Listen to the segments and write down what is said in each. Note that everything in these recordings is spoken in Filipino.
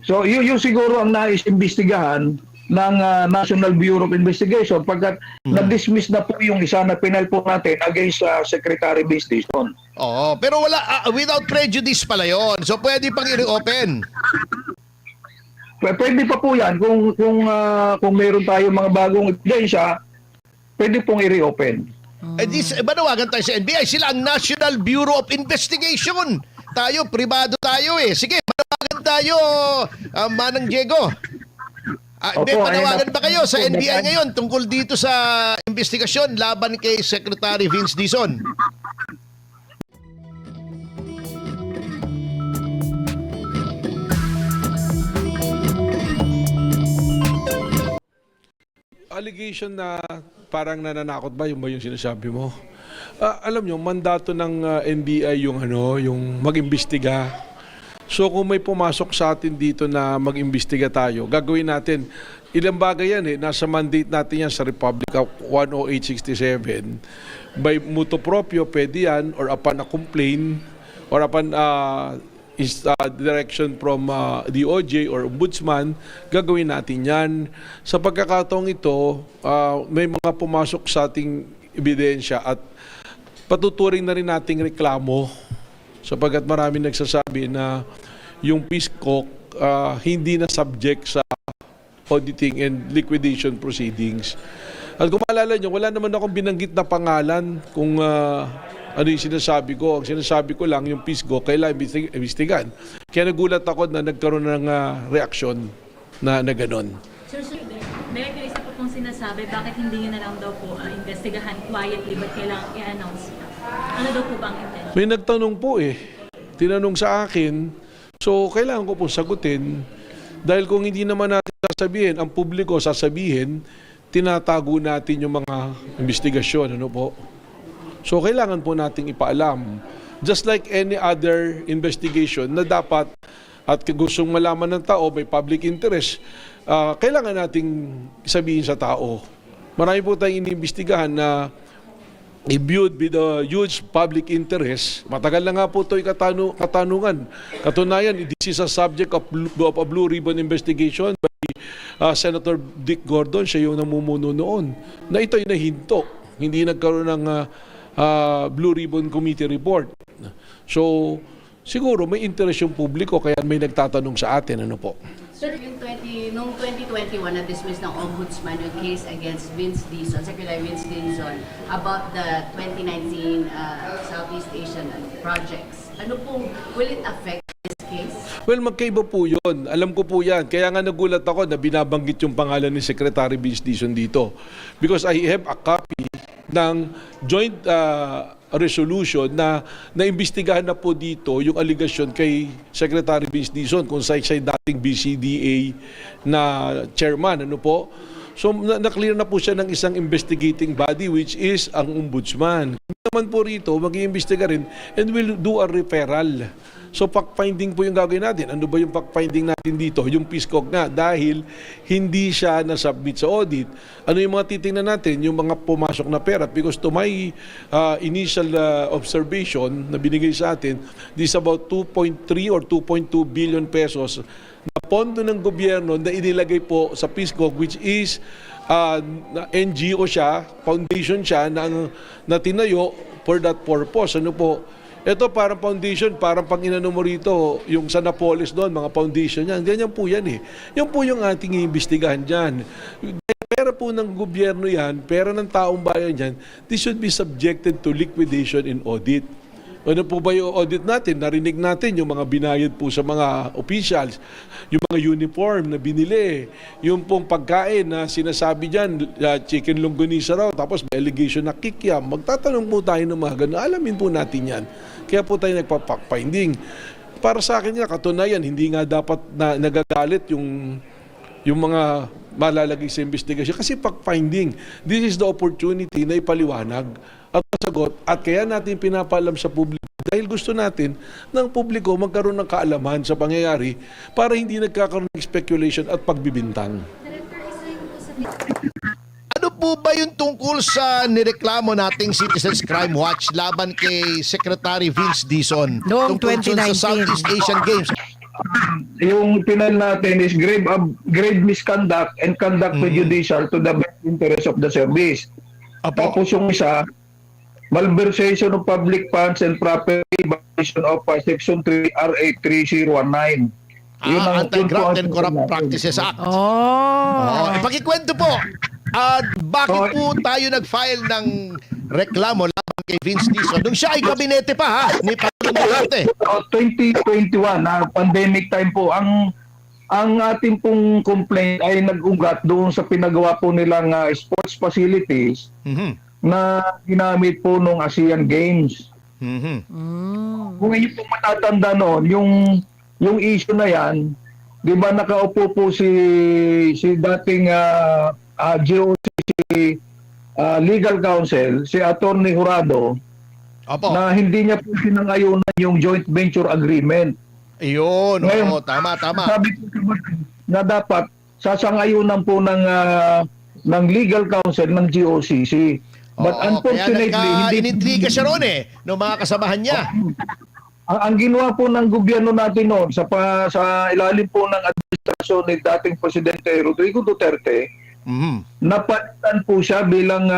So yun siguro ang nais-imbestigahan ng National Bureau of Investigation pagkat na-dismiss na po yung isa na penal po natin against Secretary Vince Dizon. Oo, pero wala, without prejudice pala yun. So pwede pang i-reopen. Pwede pa po yan kung meron tayo mga bagong ebidensya, pwede pong i-reopen. Manawagan tayo sa NBI. Sila ang National Bureau of Investigation. Tayo, privado tayo eh. Sige, manawagan tayo, Manang Diego. Opo, Manawagan ba kayo sa NBI ganyan. ngayon tungkol dito sa investigasyon laban kay Secretary Vince Dizon? Allegation na parang nananakot ba yung sinasabi mo? Alam nyo, mandato ng NBI yung mag-imbestiga. So kung may pumasok sa atin dito na mag-imbestiga tayo, gagawin natin. Ilang bagay yan nasa mandate natin yan sa Republic Act 10867. By mutuo proprio, pwede yan, or upon a complaint, or upon direction from DOJ or Ombudsman, gagawin natin yan. Sa pagkakataong ito, may mga pumasok sa ating ebidensya at patuturing na rin nating reklamo sapagkat maraming nagsasabi na yung PhilCoc hindi na subject sa auditing and liquidation proceedings. At kung maalala nyo, wala naman akong binanggit na pangalan kung ano yung sinasabi ko. Ang sinasabi ko lang, yung PhilCoc, kailangan imbestigan. Kaya nagulat ako na nagkaroon ng reaksyon na ganon. Sir, may isa po pong sinasabi, bakit hindi nyo na lang daw po investigahan quietly, ba't kailangan i-announce? Ano daw po bang intention? May nagtanong po tinanong sa akin, so kailangan ko pong sagutin. Dahil kung hindi naman natin sasabihin, ang publiko sasabihin, tinatago natin yung mga investigasyon, ano po. So kailangan po nating ipaalam. Just like any other investigation na dapat at gustong malaman ng tao, may public interest, kailangan nating sabihin sa tao. Marami po tayong iniimbestigahan na imbued with a huge public interest. Matagal na nga po ito katanungan. Katunayan, this is a subject of a Blue Ribbon investigation by Senator Dick Gordon. Siya yung namumuno noon. Na ito'y nahinto. Hindi nagkaroon ng Blue Ribbon Committee report. So, siguro may interest yung publiko kaya may nagtatanong sa atin. Ano po? Sir, noong 2021 na-dismiss ng Ombudsman yung case against Vince Dizon, Secretary Vince Dizon, about the 2019 Southeast Asian projects. Ano pong, will it affect this case? Well, magkaiba po yun. Alam ko po yan. Kaya nga nagulat ako na binabanggit yung pangalan ni Secretary Vince Dizon dito. Because I have a copy ng joint resolution na naimbestigahan na po dito yung allegation kay Secretary Vince Dizon kung siya dating BCDA na chairman. Ano po? So, na-clear na po siya ng isang investigating body which is ang Ombudsman. Naman po rito, mag-iimbestiga rin and will do a referral. So, fact-finding po yung gagawin natin. Ano ba yung fact-finding natin dito? Yung PhilCoc nga, dahil hindi siya na-submit sa audit. Ano yung mga titingnan natin? Yung mga pumasok na pera. Because to my initial observation na binigay sa atin, this is about 2.3 or 2.2 billion pesos na pondo ng gobyerno na inilagay po sa PhilCoc, which is NGO siya, foundation siya na tinayo for that purpose. Ano po? Ito parang foundation, parang pang inano mo rito, yung sa Napoles doon, mga foundation yan. Ganyan po yan Yan po yung ating iimbestigahan dyan. Pera po ng gobyerno yan, pera ng taong bayan yan, this should be subjected to liquidation and audit. Ano po ba yung audit natin? Narinig natin yung mga binayad po sa mga officials, yung mga uniform na binili, yung pong pagkain na sinasabi dyan, chicken longganisa raw, tapos may allegation na kikiam. Magtatanong po tayo ng mga ganun. Alamin po natin yan. Kaya po tayo nagpa-fact-finding. Para sa akin nga, katunayan, hindi nga dapat na nagagalit yung mga malalagay sa investigasyon. Kasi fact-finding, this is the opportunity na ipaliwanag at masagot. At kaya natin pinapaalam sa publiko dahil gusto natin ng publiko magkaroon ng kaalaman sa pangyayari para hindi nagkakaroon ng speculation at pagbibintang. Ano po ba yung tungkol sa nireklamo nating Citizens Crime Watch laban kay Secretary Vince Dizon? Noong Tungkol dun 2019. sa Southeast Asian Games. yung pinal natin is grave misconduct and conduct prejudicial to the best interest of the service. Apo. Tapos yung isa, malversation of public funds and property violation of Section 3 RA 3019. Anti-Graft and Corrupt Practices Act. Oh, pakikwento po. Bakit po tayo nag-file ng reklamo laban kay Vince Dizon nung siya ay gabinete pa ni Pangulong Duterte? 2021, pandemic time po, ang ating pong complaint ay nag-ugat doon sa pinagawa po nilang sports facilities na ginamit po nung ASEAN Games. Kung inyo po matatanda noon, yung issue na yan, di ba nakaupo po si dating GOCC legal counsel, si Attorney Jurado, Opo. na hindi niya po sinangayunan yung joint venture agreement. Ayun, Ngayon, oo, tama. Sabi ko na dapat sasangayunan po ng legal counsel ng GOCC. But unfortunately, kaya inintriga siya roon ng mga kasamahan niya. Ang ginawa po ng gobyerno natin noon sa ilalim po ng administrasyon ni dating Presidente Rodrigo Duterte, napalitan po siya bilang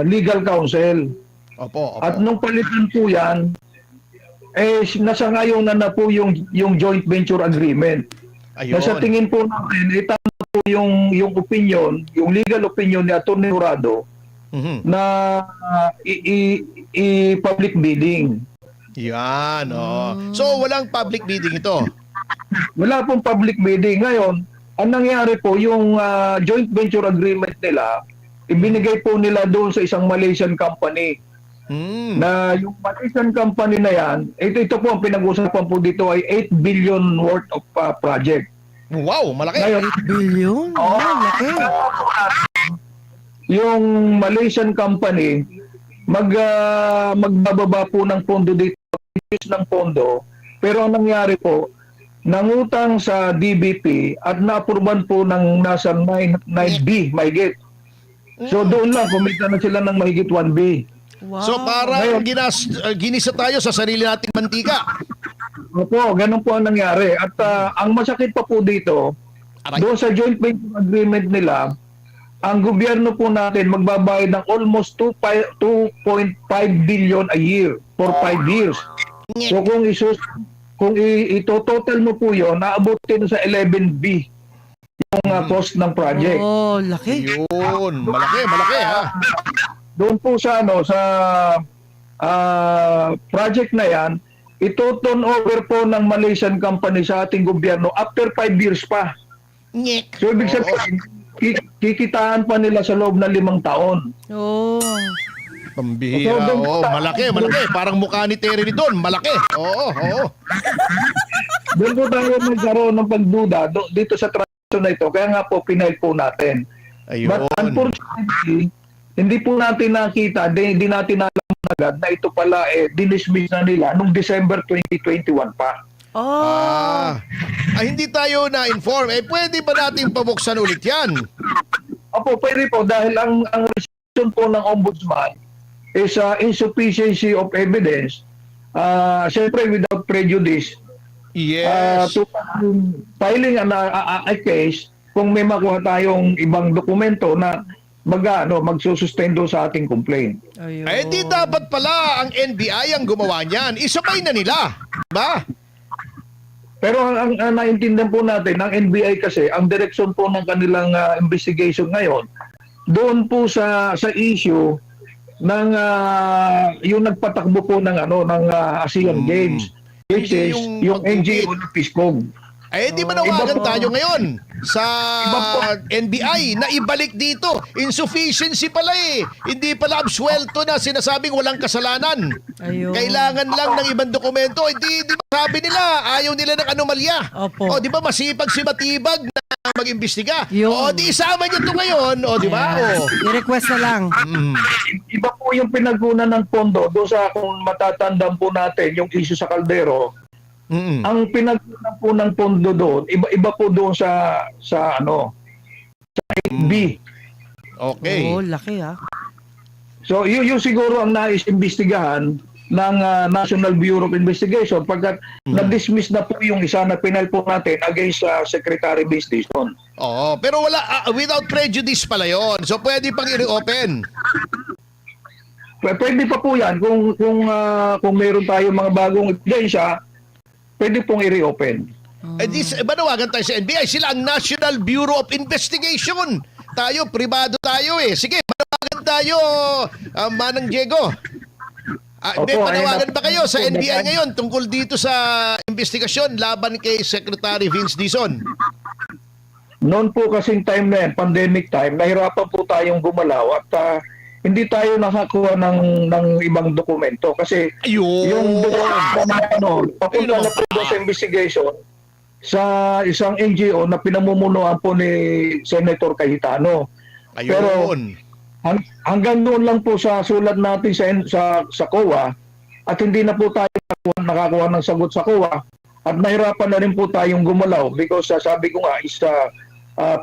legal counsel. Opo. At nung palitan po yan, nasangayunan na po yung joint venture agreement. Ayun. Na sa tingin po natin, tama po yung opinion, yung legal opinion ni Atty. Jurado na i-public bidding. Yan, So, walang public bidding ito? Wala pong public bidding. Ngayon, ang nangyari po, yung joint venture agreement nila, ibinigay po nila doon sa isang Malaysian company. Na yung Malaysian company na yan, ito po ang pinag-usapan po dito ay 8 billion worth of project. Wow, malaki. Ngayon, Billion? Laki. yung Malaysian company, magbababa po ng pondo dito, ng pondo, pero ang nangyari po, nangutang sa DBP at na-approvean po ng nasa 9B, mahigit. So doon lang, kumita na sila ng mahigit 1B. Wow. So, parang ginisa tayo sa sarili nating mantika. Opo, ganun po ang nangyari. At ang masakit pa po dito, Aray. doon sa joint venture agreement nila, ang gobyerno po natin magbabayad ng almost 2.5 billion a year for 5 years. So kung ito-total mo po yun, naabutin sa 11B yung cost ng project. Oh, laki. Yun, malaki Doon po sa project na yan, ito-turn over po ng Malaysian company sa ating gobyerno after 5 years pa. Nyek. So ibig sabihin, kikitaan pa nila sa loob ng 5 taon. Oh. Pambihira. Malaki. Parang mukha ni Terry doon. Malaki. Oo. Doon po tayo nagkaroon ng pagduda dito sa transaction na ito. Kaya nga po, pinail po natin. Ayun. But unfortunately, hindi po natin nakita, hindi natin alam agad na ito pala dinismiss na nila noong December 2021 pa. Oh. Hindi tayo na-inform. Pwede ba natin pabuksan ulit yan? Opo, pwede po dahil ang resolution po ng Ombudsman is insufficiency of evidence. Siyempre without prejudice. Yes. To filing a case kung may makuha tayong ibang dokumento na magsustain doon sa ating complaint. Ayun. Di dapat pala ang NBI ang gumawa niyan. Isabay na nila. Diba? Pero ang naintindihan po natin, ng NBI kasi, ang direksyon po ng kanilang investigation ngayon, doon po sa issue ng yung nagpatakbo po ng ASEAN Games, which Hindi is yung yung NGO ng PISCOG. Di manawagan tayo ngayon sa NBI na ibalik dito. Insufficiency pala Hindi pala absuelto na sinasabing walang kasalanan. Ayun. Kailangan lang ng ibang dokumento. Di ba sabi nila, ayaw nila ng anomalya. Opo. Di ba masipag si Matibag na mag-imbestiga? Yun. Di isama niyo to ngayon. Di ba? I-request na lang. Iba po yung pinagkunan ng pondo doon sa kung matatandaan po natin yung issue sa Caldero. Ang pinagkunan po ng pondo doon, iba po doon sa 8B. Okay. Oh, laki So yung siguro ang nais imbestigahan National Bureau of Investigation pagkat na-dismiss na po yung isa na pinal po natin against Secretary Vince Dizon. Oo, pero wala, without prejudice pala yon. So pwede pang i-reopen. Pwede pa po yan kung meron tayo mga bagong ebidensya, pwede pong i-reopen. Manawagan tayo sa NBI. Sila ang National Bureau of Investigation. Tayo, privado tayo eh. Sige, manawagan tayo, Manang Diego. Opo, Manawagan ba kayo sa ayun, NBI ngayon tungkol dito sa investigasyon laban kay Secretary Vince Dizon? Noon po kasing time na yan, pandemic time, nahirapan po tayong gumalaw at hindi tayo nakakuha ng ibang dokumento kasi Ayun. yung dokumento na papunta na po doon sa investigation sa isang NGO na pinamumunuan po ni Senator Cayetano. Pero Ayun. hanggang doon lang po sa sulat natin sa COA at hindi na po tayo nakakuha ng sagot sa COA at nahirapan na rin po tayong gumalaw because sabi ko nga is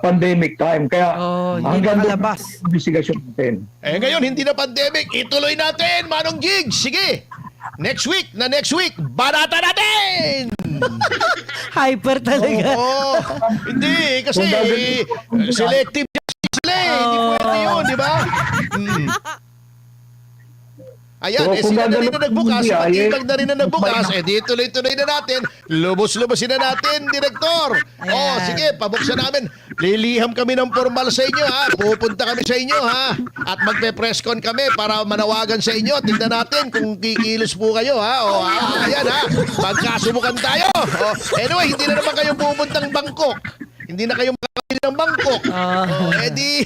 pandemic time kaya Hindi hanggang doon nakalabas. ang investigasyon natin. Ngayon, hindi na pandemic. Ituloy natin, Manong Jigs. Sige. Next week, banata natin! Hyper talaga. Oo. Hindi, kasi selective justice sila eh. Hindi pwede yun, di ba? Ayan, So, kung sila na rin na gagawin nagbukas, niya, matibag na rin na nagbukas, di tuloy-tuloy na natin, lubos-lubosin na natin, Direktor. Ayan. Sige, pabuksan namin. Liliham kami ng formal sa inyo, ha? Pupunta kami sa inyo, ha? At magpe-press con kami para manawagan sa inyo. Tignan natin kung kikilos po kayo, ha? Ayan, ha? Magkasubukan tayo. Anyway, hindi na naman kayo pupuntang Bangkok. Hindi na kayo makakabili ng Bangkok. Edi...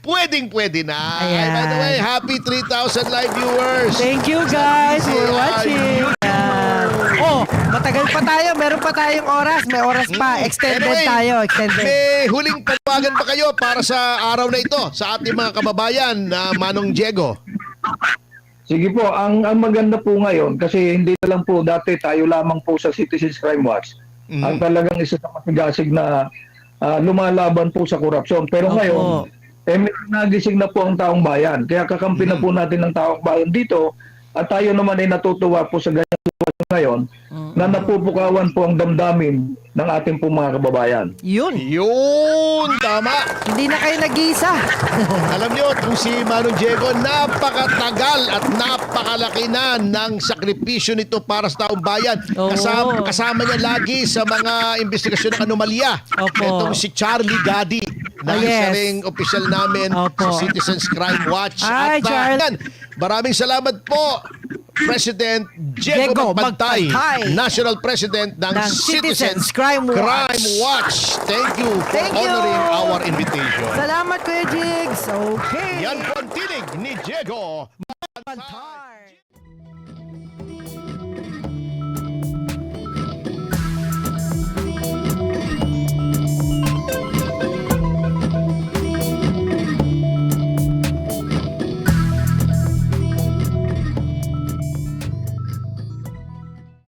Pwedeng-pwede na. Ayan. By the way, happy 3,000 live viewers. Thank you guys for watching. Matagal pa tayo. Meron pa tayong oras. May oras pa. Extended Anyway, tayo. Extended. May huling panawagan ba kayo para sa araw na ito sa ating mga kababayan na Manong Diego? Sige po, ang maganda po ngayon kasi hindi na lang po dati tayo lamang po sa Citizens Crime Watch. Ang talagang isa sa matigasig na lumalaban po sa korupsyon. Pero Opo. ngayon, nagising na po ang taong bayan. Kaya kakampi na po natin ng taong bayan dito at tayo naman ay natutuwa po sa ganyan sitwasyon ngayon na napupukawan po ang damdamin ng ating pong mga kababayan. Yun. Yun, tama. Hindi na kayo nag-iisa. Alam nyo, kung si Manong Diego, napakatagal at napakalaki na ng sakripisyo nito para sa taong bayan. Oo. Kasama niya lagi sa mga investigasyon ng anomalya. Opo. Itong si Charlie Gadi na Yes. isa ring opisyal namin Opo. sa Citizens Crime Watch. Hi, Charlie. yan, maraming salamat po, President Diego Diego Magpantay, Magpantay. National President ng Citizens Citizens Crime Watch. Watch. Thank you for Thank you. honoring our invitation. Salamat Kuya Jigs. Okay. Yan po ang tinig ni Diego Magpantay.